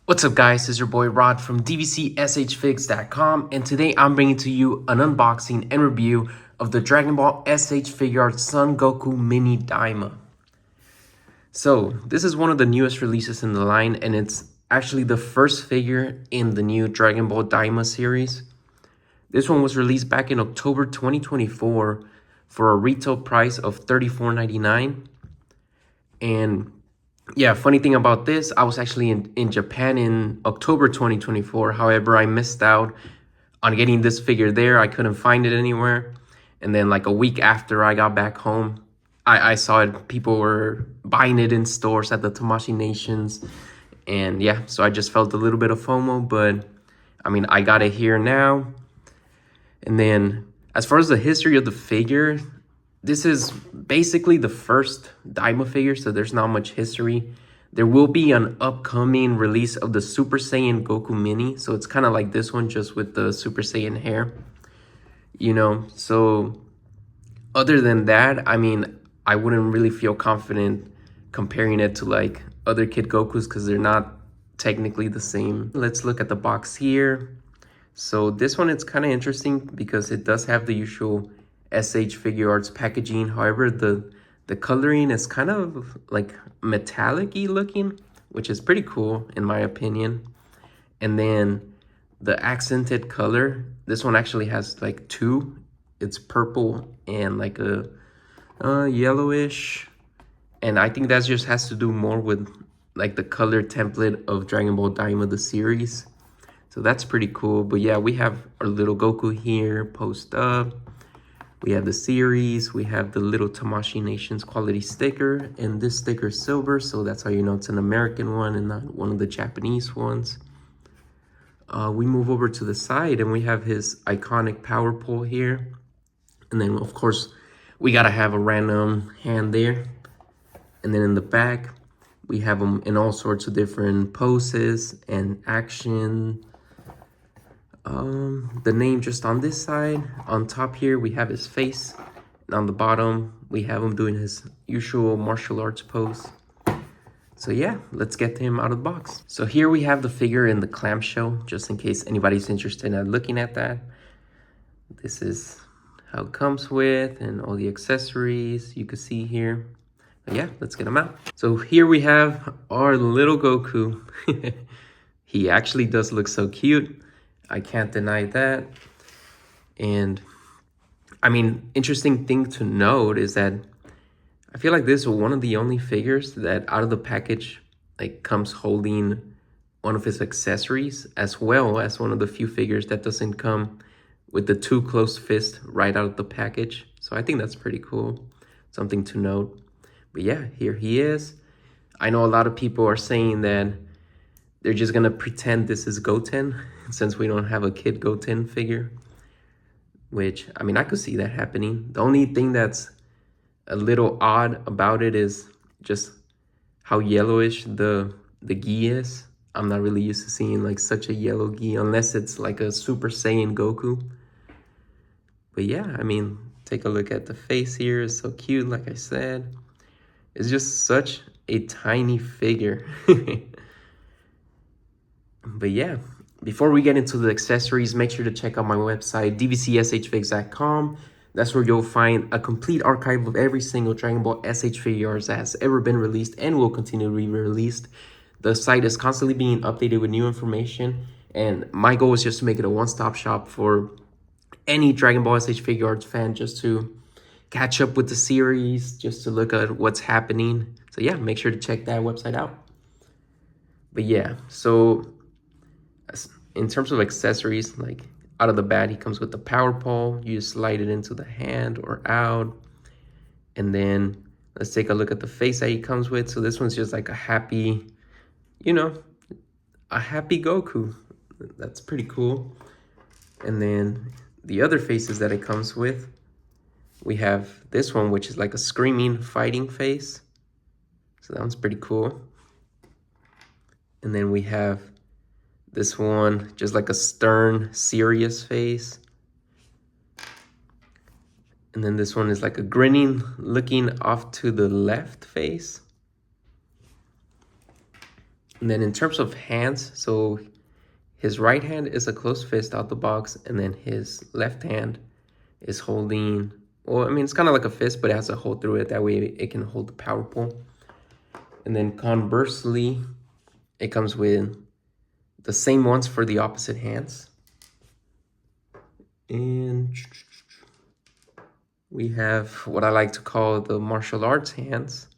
What's up guys, it's your boy Rod from DBZSHFIGS.com, and today I'm bringing to you an unboxing and review of the Dragon Ball S.H.Figuarts Son Goku Mini Daima. So this is one of the newest releases in the line, and it's actually the first figure in the new Dragon Ball Daima series. This one was released back in October 2024 for a retail price of $34.99. And yeah, funny thing about this, I was actually in Japan in October 2024. However, I missed out on getting this figure there. I couldn't find it anywhere. And then like a week after I got back home, I saw it. People were buying it in stores at the Tamashii Nations. And yeah, so I just felt a little bit of FOMO. But I mean, I got it here now. And then as far as the history of the figure, this is basically the first Daima figure, so there's not much history. There will be an upcoming release of the Super Saiyan Goku Mini, so it's kind of like this one, just with the Super Saiyan hair, you know? So other than that, I mean, I wouldn't really feel confident comparing it to like other Kid Gokus because they're not technically the same. Let's look at the box here. So this one, it's kind of interesting because it does have the usual S.H.Figuarts packaging. However, the coloring is kind of like metallic-y looking, which is pretty cool in my opinion. And then the accented color, this one actually has like two. It's purple and like a yellowish. And I think that just has to do more with like the color template of Dragon Ball Daima, the series. So that's pretty cool. But yeah, we have our little Goku here posed up. We have the series, we have the little Tamashii Nations quality sticker, and this sticker is silver, so that's how you know it's an American one and not one of the Japanese ones. We move over to the side and we have his iconic power pole here. And then of course, we gotta have a random hand there. And then in the back, we have him in all sorts of different poses and action. The name just on this side. On top here, we have his face. And on the bottom, we have him doing his usual martial arts pose. So yeah, let's get him out of the box. So here we have the figure in the clamshell, just in case anybody's interested in looking at that. This is how it comes with, and all the accessories you can see here. But yeah, let's get him out. So here we have our little Goku. He actually does look so cute. I can't deny that. And I mean, interesting thing to note is that I feel like this is one of the only figures that out of the package like comes holding one of his accessories, as well as one of the few figures that doesn't come with the two closed fists right out of the package. So I think that's pretty cool, something to note. But yeah, here he is. I know a lot of people are saying that they're just gonna pretend this is Goten since we don't have a Kid Goten figure, which, I mean, I could see that happening. The only thing that's a little odd about it is just how yellowish the gi is. I'm not really used to seeing like such a yellow gi unless it's like a Super Saiyan Goku. But yeah, I mean, take a look at the face here. It's so cute, like I said. It's just such a tiny figure. But yeah, before we get into the accessories, make sure to check out my website, DBZSHFIGS.com. That's where you'll find a complete archive of every single Dragon Ball SH Figuarts that has ever been released and will continue to be released. The site is constantly being updated with new information, and my goal is just to make it a one-stop shop for any Dragon Ball SH Figuarts fan, just to catch up with the series, just to look at what's happening. So yeah, make sure to check that website out. But yeah, so in terms of accessories, like out of the bat, he comes with the power pole. You just slide it into the hand or out. And then let's take a look at the face that he comes with. So this one's just like a happy, you know, a happy Goku. That's pretty cool. And then the other faces that it comes with, we have this one, which is like a screaming, fighting face. So that one's pretty cool. And then we have this one, just like a stern, serious face. And then this one is like a grinning, looking off to the left face. And then in terms of hands, so his right hand is a closed fist out the box, and then his left hand is holding, well, I mean, it's kind of like a fist, but it has a hole through it. That way it can hold the power pole. And then conversely, it comes with the same ones for the opposite hands. And we have what I like to call the martial arts hands.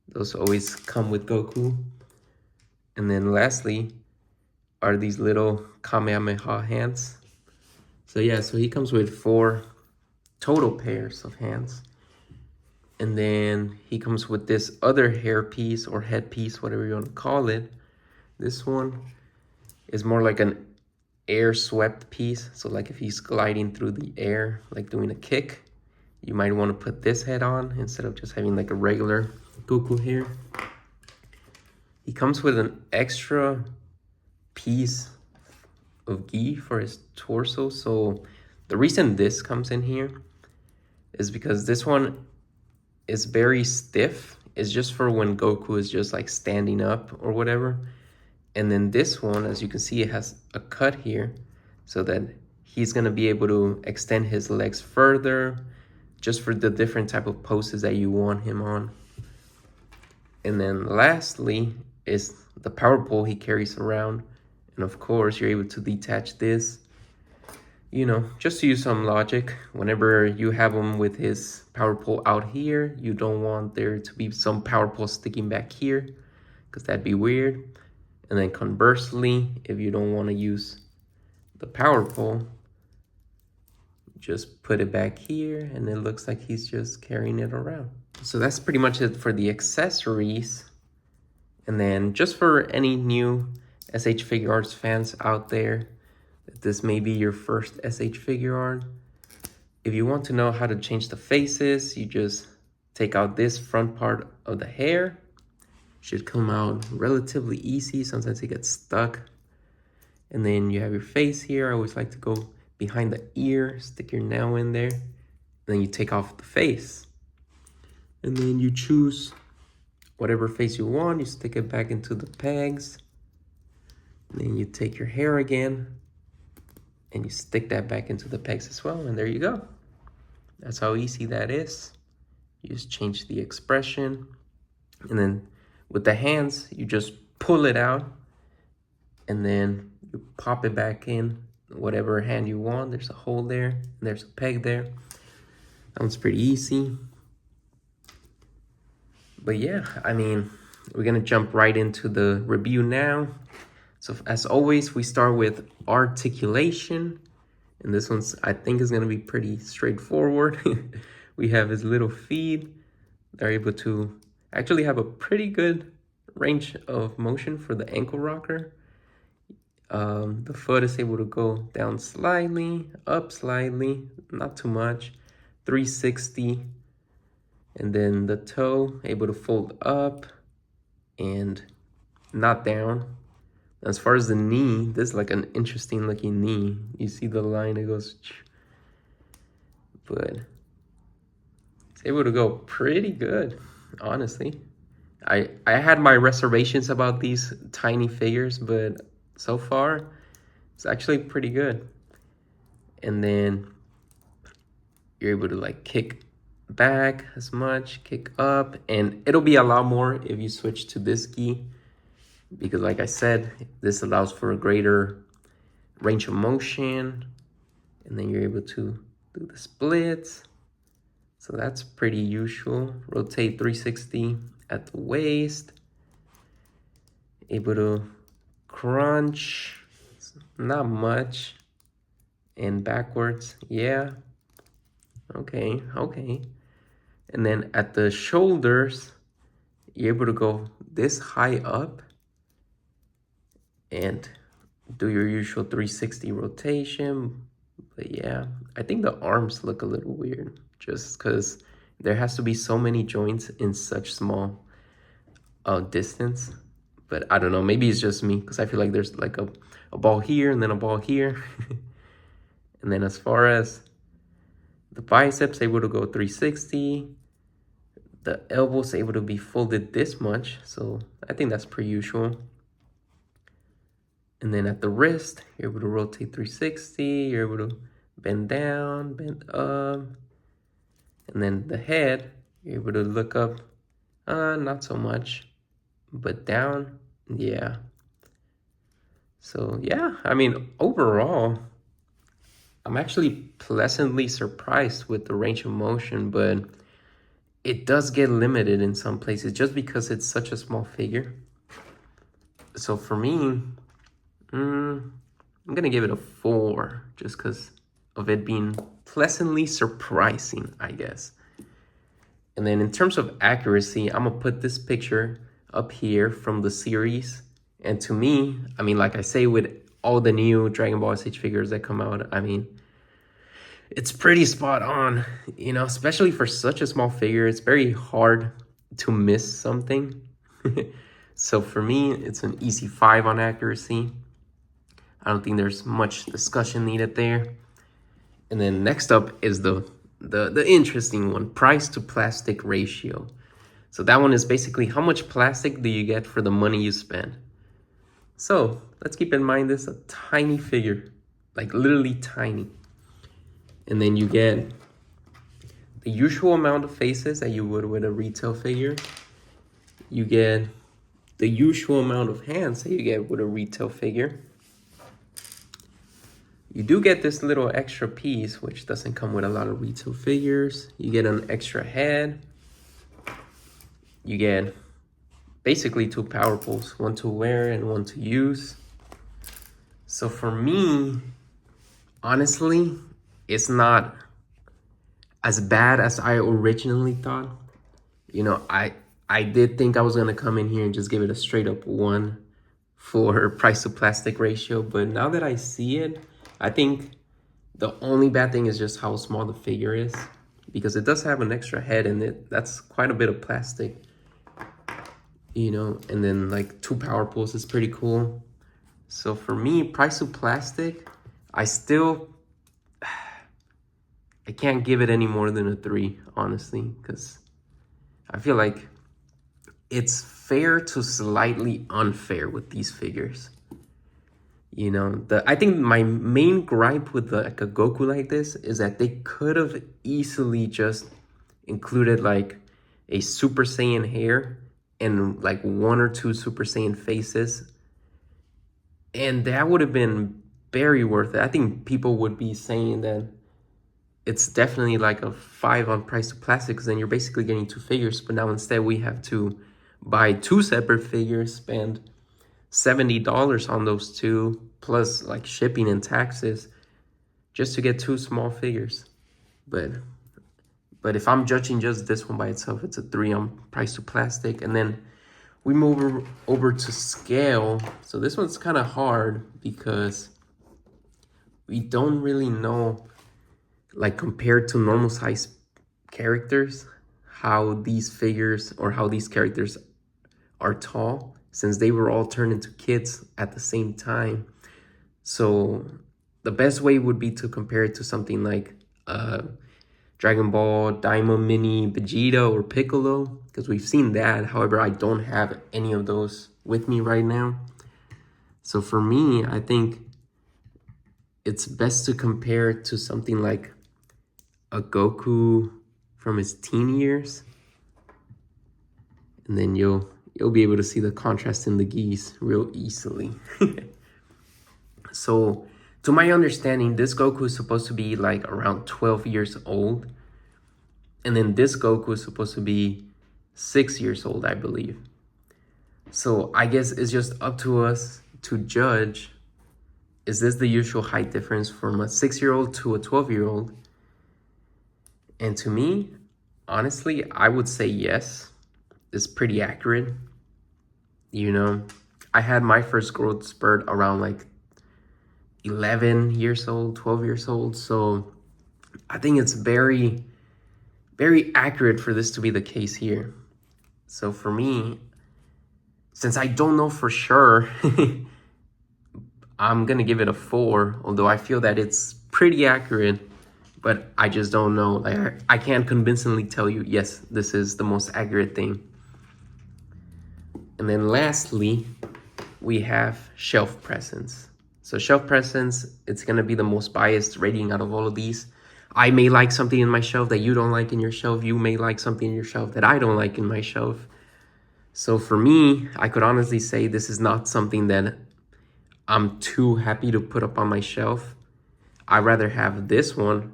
Those always come with Goku. And then lastly are these little Kamehameha hands. So yeah, so he comes with 4 total pairs of hands. And then he comes with this other hair piece or head piece, whatever you want to call it. This one is more like an air swept piece. So like if he's gliding through the air, like doing a kick, you might want to put this head on instead of just having like a regular Goku hair. He comes with an extra piece of gi for his torso. So the reason this comes in here is because this one is very stiff. It's just for when Goku is just like standing up or whatever. And then this one, as you can see, it has a cut here so that he's gonna be able to extend his legs further just for the different type of poses that you want him on. And then lastly is the power pole he carries around. And of course, you're able to detach this, you know, just to use some logic. Whenever you have him with his power pole out here, you don't want there to be some power pole sticking back here because that'd be weird. And then conversely, if you don't want to use the power pole, just put it back here and it looks like he's just carrying it around. So that's pretty much it for the accessories. And then just for any new S.H.Figuarts fans out there, if this may be your first S.H.Figuart, if you want to know how to change the faces, you just take out this front part of the hair. Should come out relatively easy. Sometimes it gets stuck. And then you have your face here. I always like to go behind the ear, stick your nail in there, and then you take off the face. And then you choose whatever face you want. You stick it back into the pegs. And then you take your hair again and you stick that back into the pegs as well. And there you go. That's how easy that is. You just change the expression. And then with the hands, you just pull it out and then you pop it back in whatever hand you want. There's a hole there, and there's a peg there. That one's pretty easy. But yeah, I mean, we're gonna jump right into the review now. So as always, we start with articulation. And this one's, I think, is gonna be pretty straightforward. We have his little feet. They're able to actually have a pretty good range of motion for the ankle rocker. The foot is able to go down slightly, up slightly, not too much, 360. And then the toe able to fold up and not down. As far as the knee, this is like an interesting looking knee. You see the line, it goes, but it's able to go pretty good, honestly. I had my reservations about these tiny figures, but so far, it's actually pretty good. And then you're able to like kick back as much, kick up, and it'll be a lot more if you switch to this gi, because like I said, this allows for a greater range of motion, and then you're able to do the splits. So that's pretty usual. Rotate 360 at the waist. Able to crunch, not much. And backwards, yeah. Okay. And then at the shoulders, you're able to go this high up and do your usual 360 rotation. But yeah, I think the arms look a little weird just because there has to be so many joints in such small distance. But I don't know, maybe it's just me because I feel like there's like a ball here and then a ball here. And then as far as the biceps, able to go 360. The elbows able to be folded this much. So I think that's pretty usual. And then at the wrist, you're able to rotate 360, you're able to bend down, bend up. And then the head, you're able to look up, not so much, but down, yeah. So yeah, I mean, overall, I'm actually pleasantly surprised with the range of motion, but it does get limited in some places just because it's such a small figure. So for me, I'm gonna give it a 4 just because of it being pleasantly surprising, I guess. And then in terms of accuracy, I'm gonna put this picture up here from the series. And to me, I mean, like I say, with all the new Dragon Ball SH figures that come out, I mean, it's pretty spot on, you know, especially for such a small figure. It's very hard to miss something. So for me, it's an easy 5 on accuracy. I don't think there's much discussion needed there. And then next up is the interesting one, price to plastic ratio. So that one is basically how much plastic do you get for the money you spend. So let's keep in mind this is a tiny figure, like literally tiny. And then you get the usual amount of faces that you would with a retail figure. You get the usual amount of hands that you get with a retail figure. You do get this little extra piece, which doesn't come with a lot of retail figures. You get an extra head. You get basically 2 power poles, one to wear and one to use. So for me, honestly, it's not as bad as I originally thought. You know, I did think I was gonna come in here and just give it a straight up 1 for price to plastic ratio, but now that I see it, I think the only bad thing is just how small the figure is, because it does have an extra head in it. That's quite a bit of plastic, you know, and then like 2 power poles is pretty cool. So for me, price to plastic, I can't give it any more than a 3, honestly, because I feel like it's fair to slightly unfair with these figures. You know, I think my main gripe with like a Goku like this is that they could have easily just included like a Super Saiyan hair and like 1 or 2 Super Saiyan faces. And that would have been very worth it. I think people would be saying that it's definitely like a 5 on price to plastic, because then you're basically getting 2 figures. But now instead we have to buy 2 separate figures, spend $70 on those 2, plus like shipping and taxes, just to get 2 small figures. But if I'm judging just this one by itself, it's a 3 on price to plastic. And then we move over to scale. So this one's kind of hard because we don't really know, like compared to normal size characters, how these figures or how these characters are tall, since they were all turned into kids at the same time. So the best way would be to compare it to something like Dragon Ball Daima Mini Vegeta or Piccolo, because we've seen that. However, I don't have any of those with me right now. So for me, I think it's best to compare it to something like a Goku from his teen years. And then you'll be able to see the contrast in the geese real easily. So, to my understanding, this Goku is supposed to be like around 12 years old. And then this Goku is supposed to be 6 years old, I believe. So, I guess it's just up to us to judge, is this the usual height difference from a 6-year-old to a 12-year-old? And to me, honestly, I would say yes. It's pretty accurate. You know, I had my first growth spurt around like 11 years old, 12 years old. So I think it's very, very accurate for this to be the case here. So for me, since I don't know for sure, I'm going to give it a 4, although I feel that it's pretty accurate, but I just don't know. Like, I can't convincingly tell you, yes, this is the most accurate thing. And then lastly, we have shelf presence. So shelf presence, it's gonna be the most biased rating out of all of these. I may like something in my shelf that you don't like in your shelf. You may like something in your shelf that I don't like in my shelf. So for me, I could honestly say this is not something that I'm too happy to put up on my shelf. I'd rather have this one.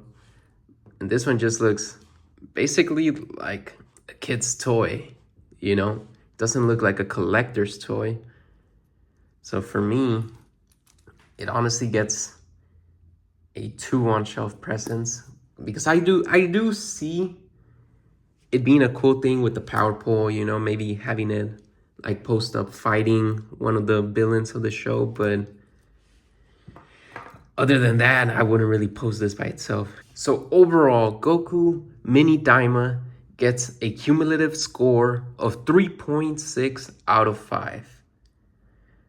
And this one just looks basically like a kid's toy, you know? Doesn't look like a collector's toy. So for me, it honestly gets a 2 on shelf presence because I do see it being a cool thing with the power pole, you know, maybe having it like post up fighting one of the villains of the show, but other than that, I wouldn't really post this by itself. So overall, Goku Mini Daima gets a cumulative score of 3.6 out of 5,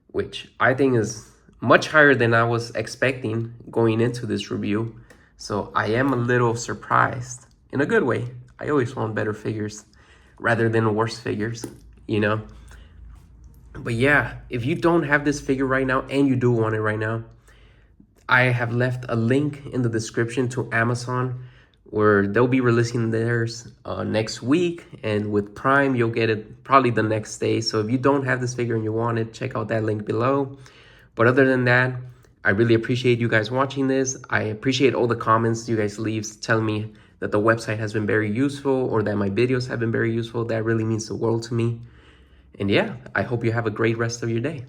which I think is much higher than I was expecting going into this review. So I am a little surprised in a good way. I always want better figures rather than worse figures, you know? But yeah, if you don't have this figure right now and you do want it right now, I have left a link in the description to Amazon where they'll be releasing theirs next week. And with Prime, you'll get it probably the next day. So if you don't have this figure and you want it, check out that link below. But other than that, I really appreciate you guys watching this. I appreciate all the comments you guys leave telling me that the website has been very useful or that my videos have been very useful. That really means the world to me. And yeah, I hope you have a great rest of your day.